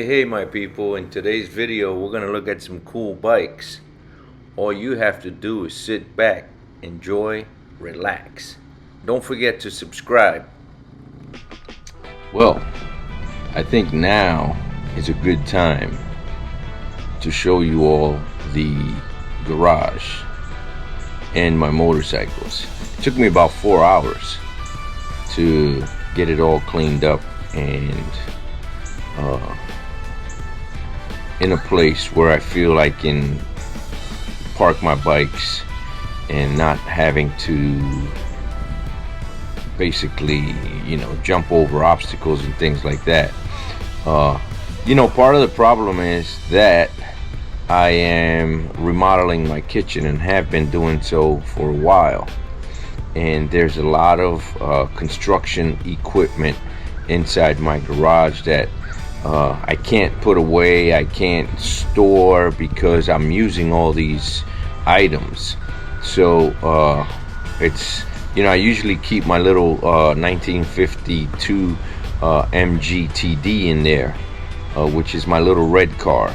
Hey my people, in today's video we're going to look at some cool bikes. All you have to do is sit back, enjoy, relax. Don't forget to subscribe. Well, I think now is a good time to show you all the garage and my motorcycles. It took me about 4 hours to get it all cleaned up and in a place where I feel I can park my bikes and not having to basically, jump over obstacles and things like that. Part of the problem is that I am remodeling my kitchen and have been doing so for a while, and there's a lot of construction equipment inside my garage that I can't put away, I can't store, because I'm using all these items. So it's, I usually keep my little 1952 MGTD in there, which is my little red car,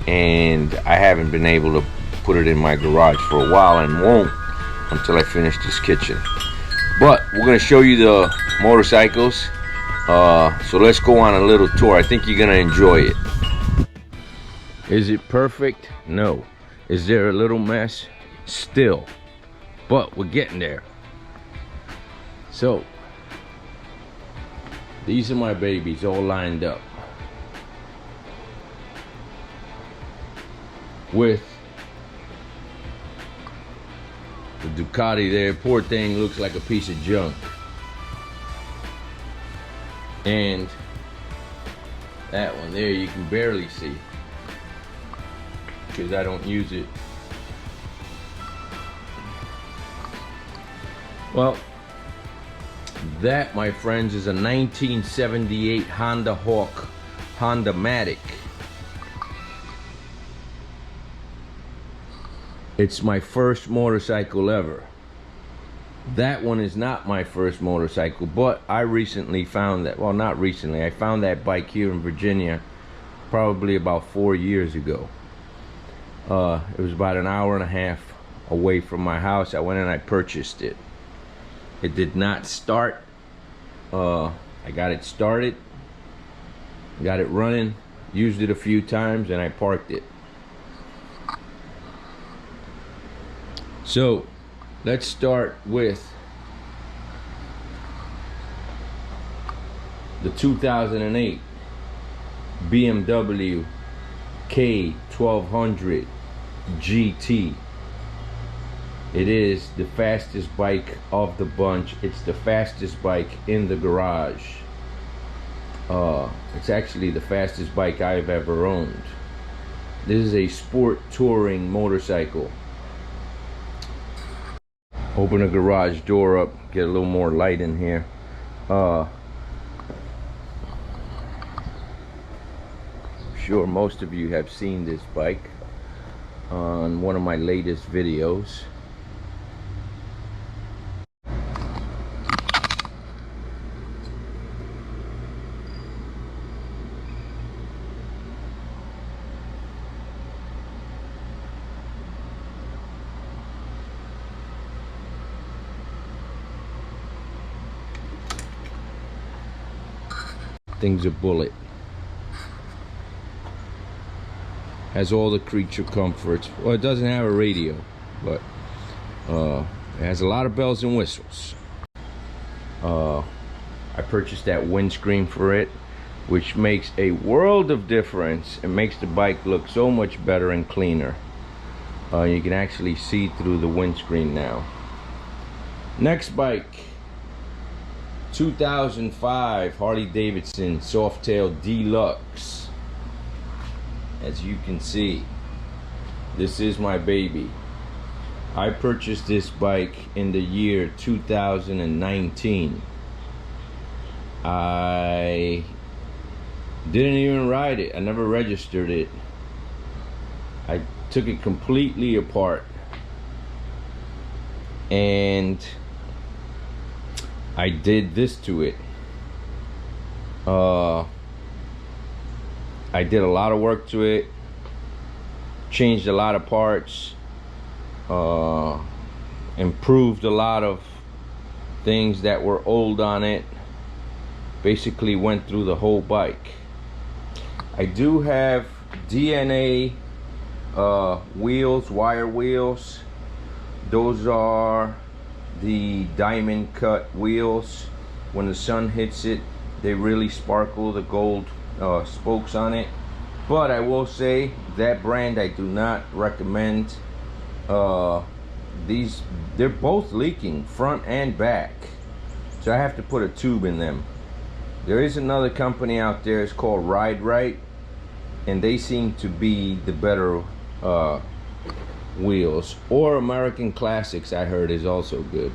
and I haven't been able to put it in my garage for a while, and won't until I finish this kitchen. But we're going to show you the motorcycles. So let's go on a little tour. I think you're gonna enjoy it. Is it perfect? No. Is there a little mess? Still. But we're getting there. So these are my babies all lined up with the Ducati there. Poor thing looks like a piece of junk. And that one there you can barely see because I don't use it. Well, that, my friends, is a 1978 Honda Hawk Honda Matic. It's my first motorcycle ever. That one is not my first motorcycle, but I recently found that, well, not recently, I found that bike here in Virginia probably about 4 years ago. It was about an hour and a half away from my house. I went and I purchased it. It did not start. I got it started, got it running, used it a few times, and I parked it. So let's start with the 2008 Bmw K1200 GT. It is the fastest bike of the bunch. It's the fastest bike in the garage. It's actually the fastest bike I've ever owned. This is a sport touring motorcycle. Open the garage door up, get a little more light in here. Sure, most of you have seen this bike on one of my latest videos. Thing's a bullet. Has all the creature comforts. Well, it doesn't have a radio, but it has a lot of bells and whistles. I purchased that windscreen for it, which makes a world of difference. It makes the bike look so much better and cleaner. You can actually see through the windscreen now. Next bike, 2005 Harley-Davidson Softail Deluxe. As you can see, this is my baby. I purchased this bike in the year 2019. I didn't even ride it. I never registered it. I took it completely apart and I did this to it. I did a lot of work to it, changed a lot of parts, improved a lot of things that were old on it. Basically went through the whole bike. I do have DNA wheels, wire wheels. Those are the diamond cut wheels. When the sun hits it, they really sparkle, the gold spokes on it. But I will say that brand I do not recommend. These, they're both leaking, front and back, so I have to put a tube in them. There is another company out there, it's called Ride Right, and they seem to be the better wheels. Or American Classics, I heard, is also good.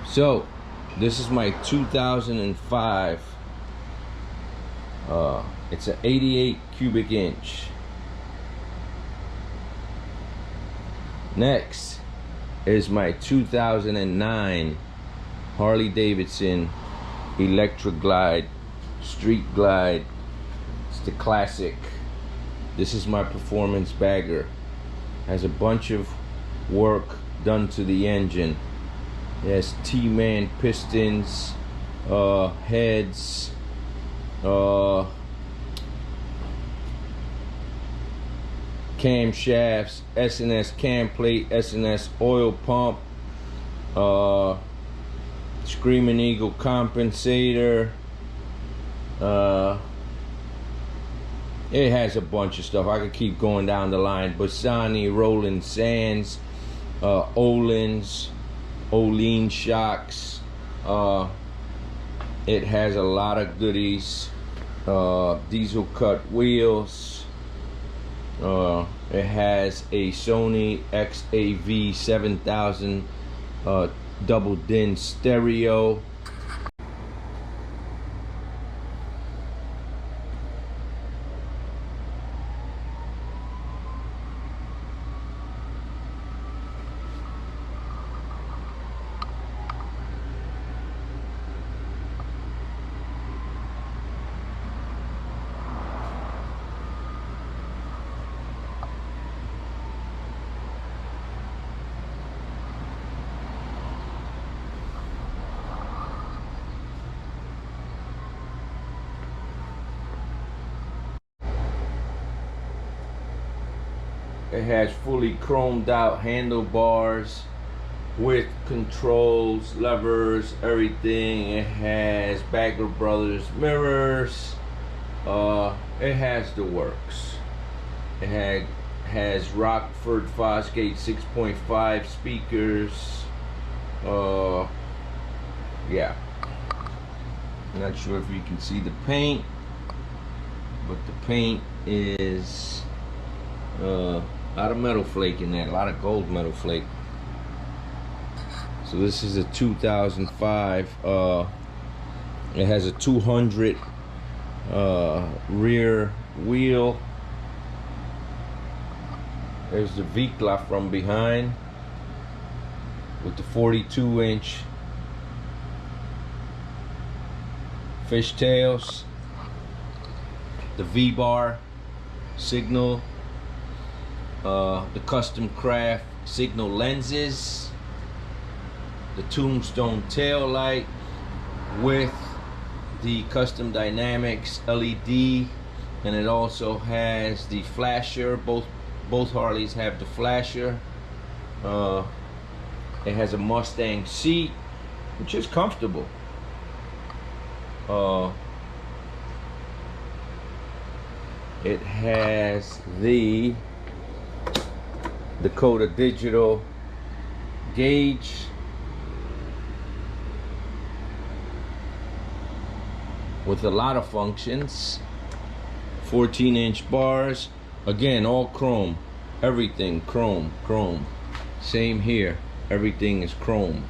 So this is my 2005. It's an 88 cubic inch. Next is my 2009 Harley-Davidson Electric Glide, Street Glide. It's the classic. This is my performance bagger. Has a bunch of work done to the engine. It has T-man pistons, heads, camshafts, S&S cam plate, S&S oil pump, Screaming Eagle compensator. It has a bunch of stuff. I could keep going down the line. Bassani, Roland Sands, Olin's, Olin shocks. It has a lot of goodies. Diesel cut wheels. It has a Sony XAV 7000 double din stereo. It has fully chromed out handlebars with controls, levers, everything. It has Bagger Brothers mirrors. It has the works. It has Rockford Fosgate 6.5 speakers. Yeah. I'm not sure if you can see the paint, but the paint is a lot of metal flake in there, a lot of gold metal flake. So this is a 2005. It has a 200 rear wheel. There's the Vikla from behind with the 42-inch fishtails, the V-bar signal, the custom craft signal lenses, the tombstone tail light with the custom dynamics LED, and it also has the flasher. Both Harleys have the flasher. It has a Mustang seat, which is comfortable. It has the Dakota digital gauge. with a lot of functions. 14-inch bars, again all chrome, everything chrome. Same here, everything is chrome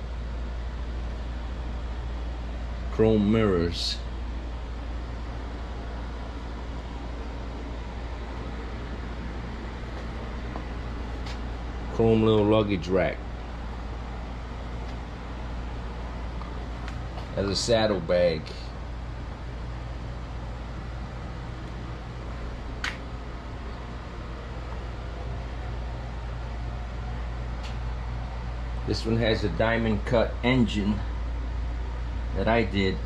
mirrors. Chrome little luggage rack. As a saddlebag. This one has a diamond cut engine that I did.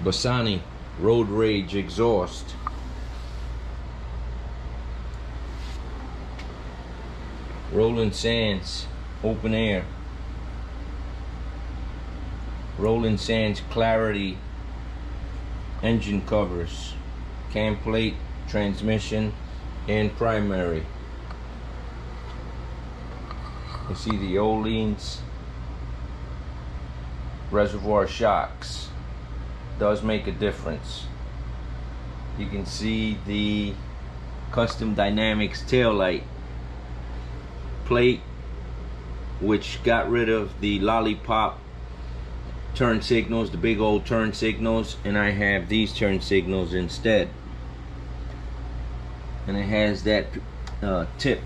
Bassani Road Rage exhaust. Rolling Sands open air. Rolling Sands Clarity engine covers, cam plate, transmission, and primary. You see the Oleans, reservoir shocks. Does make a difference. You can see the Custom Dynamics taillight plate, which got rid of the lollipop turn signals, the big old turn signals, and I have these turn signals instead. And it has that tip.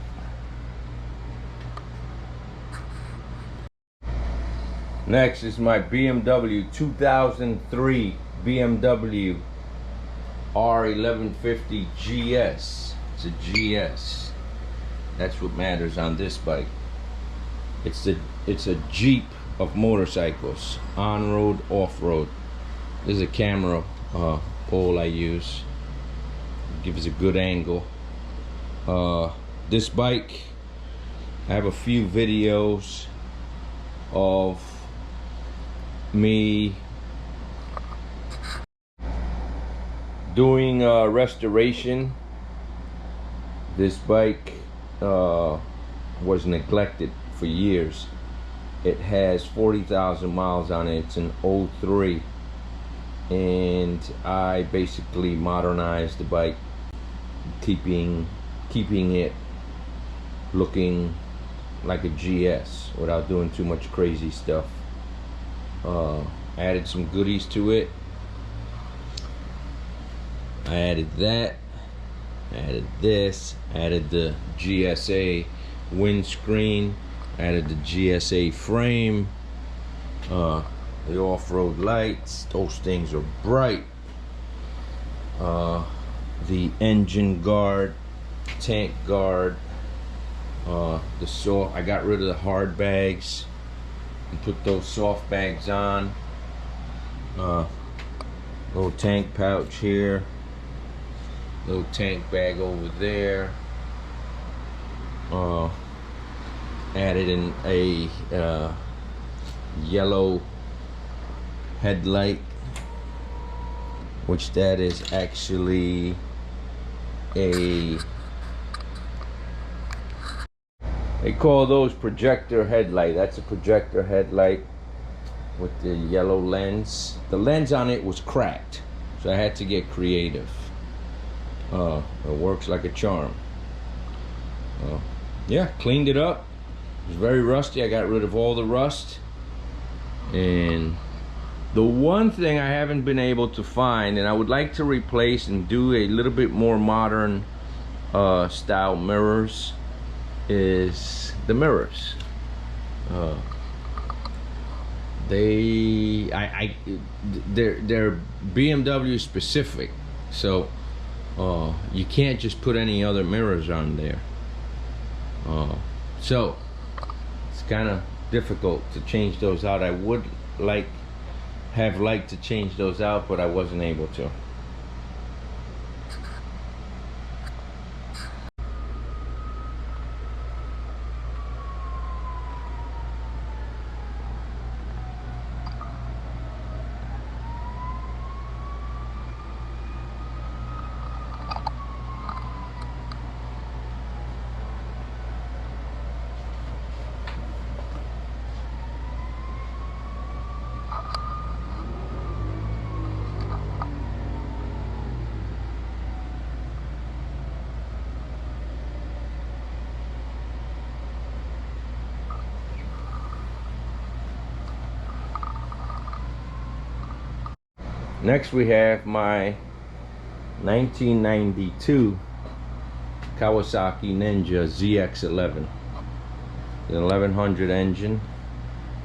Next is my BMW 2003 Bmw R1150 Gs. It's a GS. That's what matters on this bike. It's a Jeep of motorcycles, on-road, off-road. This is a camera pole I use. Gives a good angle. This bike, I have a few videos of me doing restoration. This bike was neglected for years. It has 40,000 miles on it. It's an 03, and I basically modernized the bike, keeping it looking like a GS without doing too much crazy stuff. Added some goodies to it. I added that, added this, added the GSA windscreen, added the GSA frame, the off-road lights. Those things are bright. The engine guard, tank guard, I got rid of the hard bags and put those soft bags on. Little tank pouch here, little tank bag over there. Added in a yellow headlight, which that is actually they call those projector headlight. That's a projector headlight with the yellow lens. The lens on it was cracked, so I had to get creative. It works like a charm. Yeah, cleaned it up. It was very rusty. I got rid of all the rust. And the one thing I haven't been able to find, and I would like to replace and do a little bit more modern style mirrors, is the mirrors. They're BMW specific, so you can't just put any other mirrors on there. So it's kind of difficult to change those out. I would have liked to change those out, but I wasn't able to. Next we have my 1992 Kawasaki Ninja ZX11. The 1100 engine,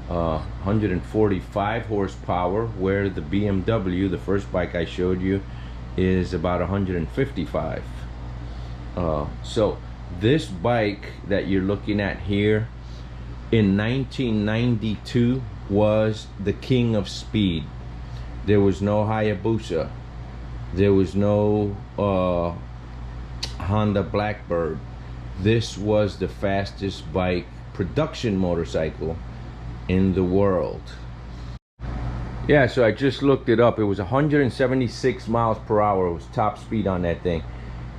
145 horsepower, where the BMW, the first bike I showed you, is about 155. So this bike that you're looking at here in 1992 was the king of speed. There was no Hayabusa, there was no Honda Blackbird. This was the fastest bike, production motorcycle in the world. Yeah, so I just looked it up. It was 176 miles per hour. It was top speed on that thing.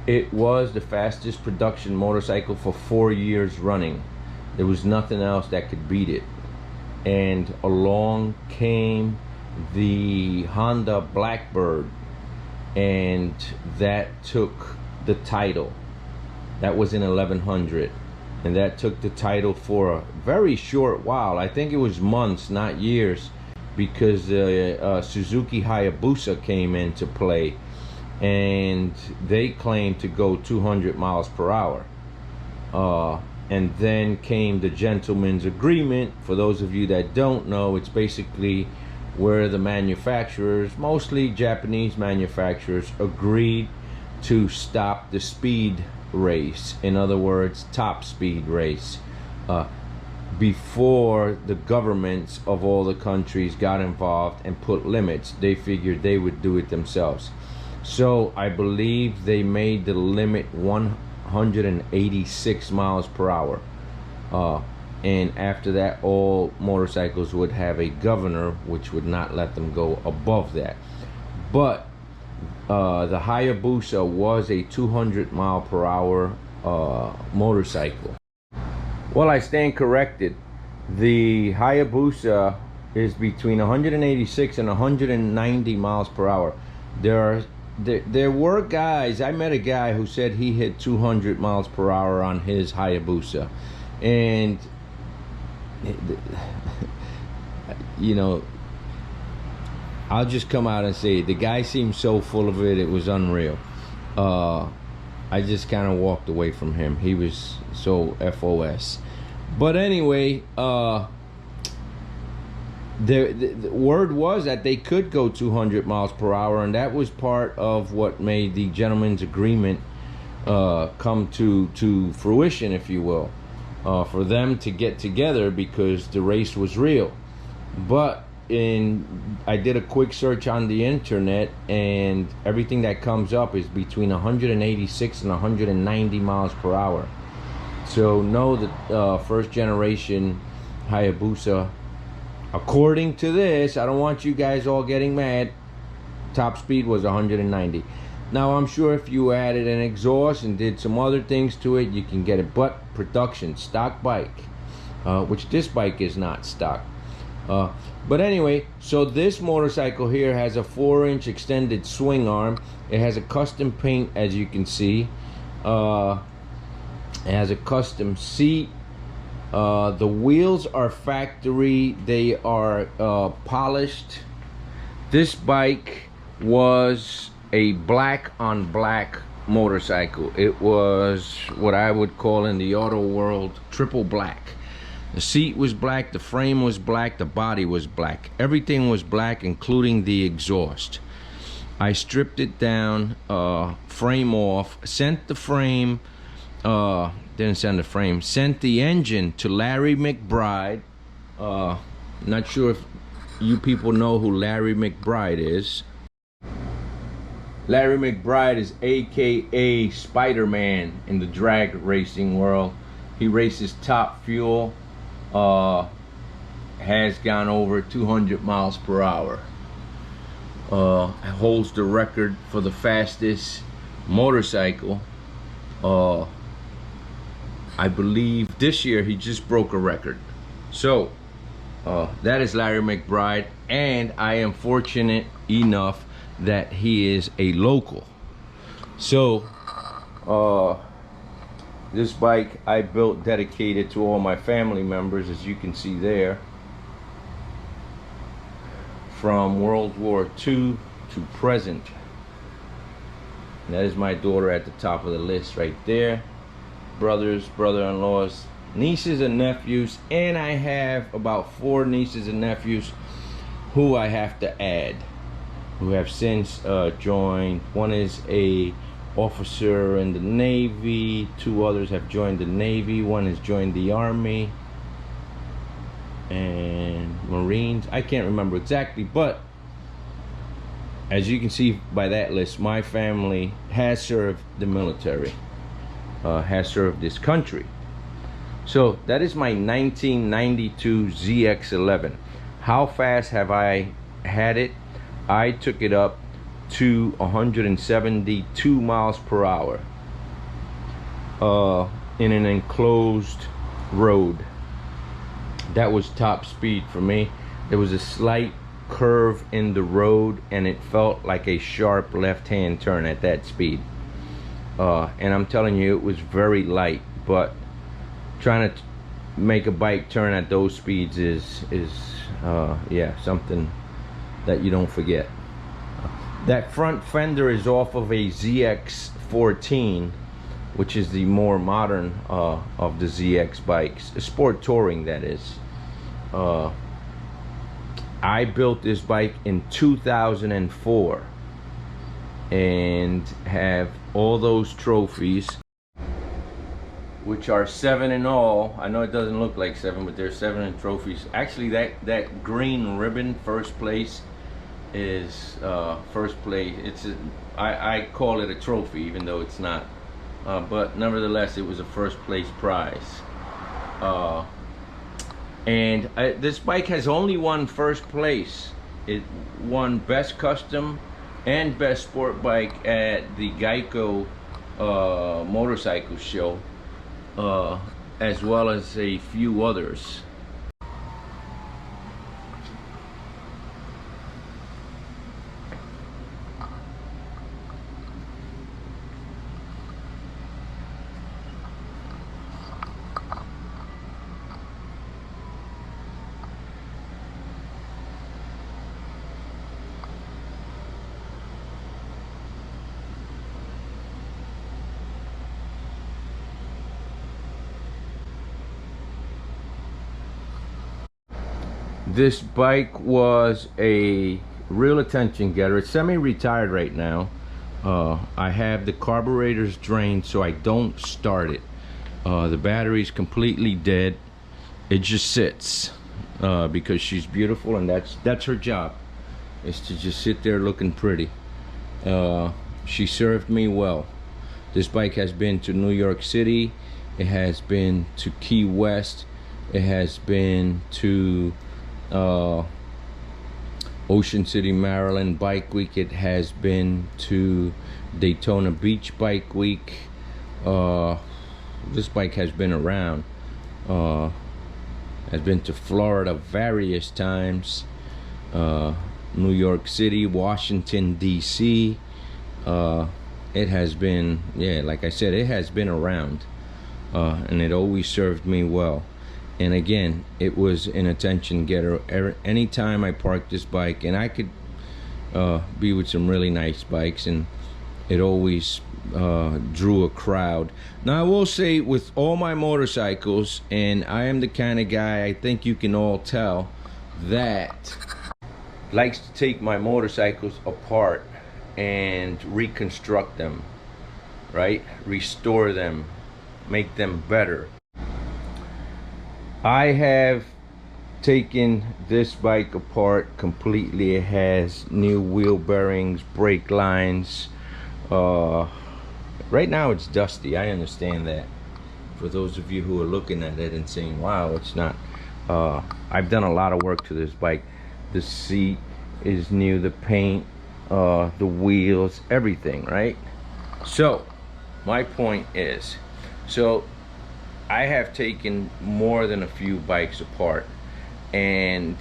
It was the fastest production motorcycle for 4 years running. There was nothing else that could beat it. And along came the Honda Blackbird, and that took the title. That was in 1100, and that took the title for a very short while. I think it was months, not years, because Suzuki Hayabusa came into play, and they claimed to go 200 miles per hour. And then came the gentleman's agreement. For those of you that don't know, it's basically where the manufacturers, mostly Japanese manufacturers, agreed to stop the speed race. In other words, top speed race. Before the governments of all the countries got involved and put limits, they figured they would do it themselves. So I believe they made the limit 186 miles per hour. And after that, all motorcycles would have a governor which would not let them go above that. But the Hayabusa was a 200 mile per hour motorcycle. Well, I stand corrected. The Hayabusa is between 186 and 190 miles per hour. There were guys, I met a guy who said he hit 200 miles per hour on his Hayabusa. And you know, I'll just come out and say the guy seemed so full of it, it was unreal. I just kind of walked away from him. He was so FOS. But anyway, the word was that they could go 200 miles per hour, and that was part of what made the gentleman's agreement come to fruition, if you will, for them to get together, because the race was real. But I did a quick search on the internet, and everything that comes up is between 186 and 190 miles per hour. So know that first generation Hayabusa, according to this, I don't want you guys all getting mad, top speed was 190. Now I'm sure if you added an exhaust and did some other things to it, you can get it. But production, stock bike, which this bike is not stock. But anyway, so this motorcycle here has a 4-inch extended swing arm. It has a custom paint, as you can see. It has a custom seat. The wheels are factory. They are polished. This bike was a black on black motorcycle. It was what I would call in the auto world triple black. The seat was black, the frame was black, the body was black. Everything was black, including the exhaust. I stripped it down, frame off, sent the frame, didn't send the frame, sent the engine to Larry McBride. Not sure if you people know who Larry McBride is. Larry McBride is AKA Spider-Man in the drag racing world. He races Top Fuel. Has gone over 200 miles per hour. Holds the record for the fastest motorcycle. I believe this year he just broke a record. So that is Larry McBride, and I am fortunate enough that he is a local. So this bike I built dedicated to all my family members, as you can see there, from World War II to present. And that is my daughter at the top of the list right there. Brothers, brother-in-laws, nieces and nephews, and I have about 4 nieces and nephews who I have to add, who have since joined. One is a officer in the Navy, 2 others have joined the Navy, one has joined the Army and Marines. I can't remember exactly, but as you can see by that list, my family has served the military, has served this country. So that is my 1992 ZX11. How fast have I had it? I took it up to 172 miles per hour in an enclosed road. That was top speed for me. There was a slight curve in the road and it felt like a sharp left-hand turn at that speed. And I'm telling you, it was very light, but trying to make a bike turn at those speeds is yeah, something that you don't forget. That front fender is off of a ZX14, which is the more modern of the ZX bikes, sport touring, that is. I built this bike in 2004 and have all those trophies, which are 7 in all. I know it doesn't look like 7, but there's 7 in trophies. Actually, that green ribbon, first place, is first place. I call it a trophy, even though it's not. But nevertheless, it was a first place prize. And this bike has only won first place. It won Best Custom and Best Sport Bike at the Geico motorcycle show, as well as a few others. This bike was a real attention getter. It's semi-retired right now. I have the carburetors drained so I don't start it. The battery's completely dead. It just sits because she's beautiful, and that's her job, is to just sit there looking pretty. She served me well. This bike has been to New York City, it has been to Key West, it has been to Ocean City, Maryland Bike Week. It has been to Daytona Beach Bike Week. This bike has been around. Has been to Florida various times, New York City, Washington DC. It has been, yeah, like I said, it has been around, and it always served me well. And again, it was an attention getter. Anytime I parked this bike, and I could be with some really nice bikes, and it always drew a crowd. Now I will say, with all my motorcycles, and I am the kind of guy, I think you can all tell, that likes to take my motorcycles apart and reconstruct them, right? Restore them, make them better. I have taken this bike apart completely. It has new wheel bearings, brake lines. Right now it's dusty, I understand that. For those of you who are looking at it and saying, wow, it's not. I've done a lot of work to this bike. The seat is new, the paint, the wheels, everything, right? So my point is, so I have taken more than a few bikes apart, and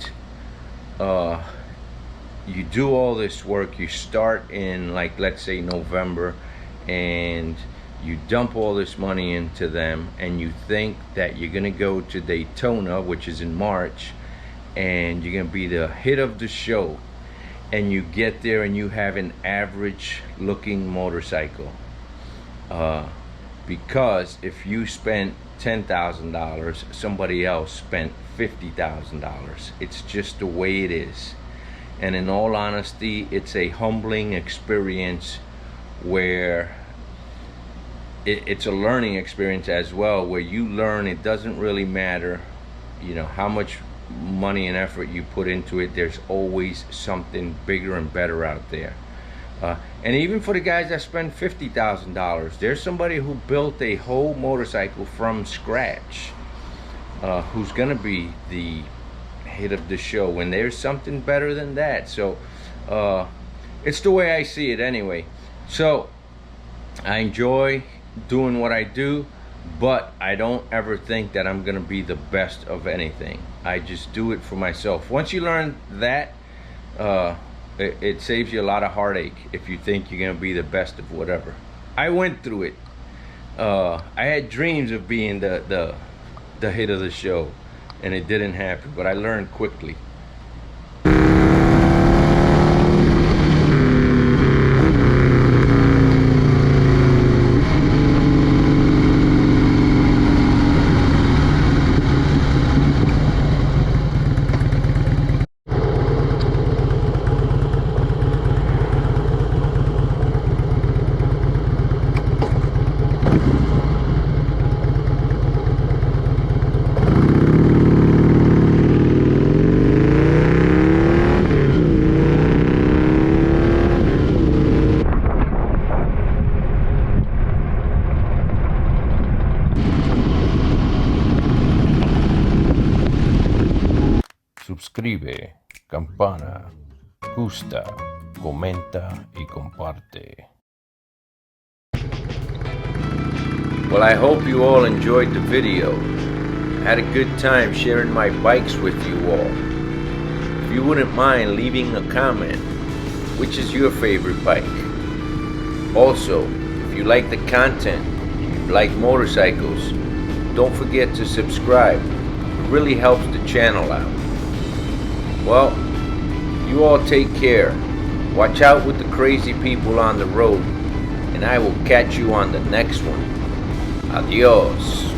you do all this work. You start in, like, let's say November, and you dump all this money into them, and you think that you're gonna go to Daytona, which is in March, and you're gonna be the hit of the show, and you get there and you have an average looking motorcycle. Because if you spent $10,000, somebody else spent $50,000. It's just the way it is. And in all honesty, it's a humbling experience where it's a learning experience as well, where you learn it doesn't really matter, you know, how much money and effort you put into it. There's always something bigger and better out there. And even for the guys that spend $50,000, there's somebody who built a whole motorcycle from scratch, who's gonna be the hit of the show, and there's something better than that. So it's the way I see it anyway. So I enjoy doing what I do, but I don't ever think that I'm gonna be the best of anything. I just do it for myself. Once you learn that, it saves you a lot of heartache if you think you're gonna be the best of whatever. I went through it. I had dreams of being the hit of the show, and it didn't happen, but I learned quickly. Suscribe, campana, gusta, comenta y comparte. Well, I hope you all enjoyed the video. Had a good time sharing my bikes with you all. If you wouldn't mind leaving a comment, which is your favorite bike? Also, if you like the content, you like motorcycles, don't forget to subscribe. It really helps the channel out. Well, you all take care. Watch out with the crazy people on the road, and I will catch you on the next one. Adios.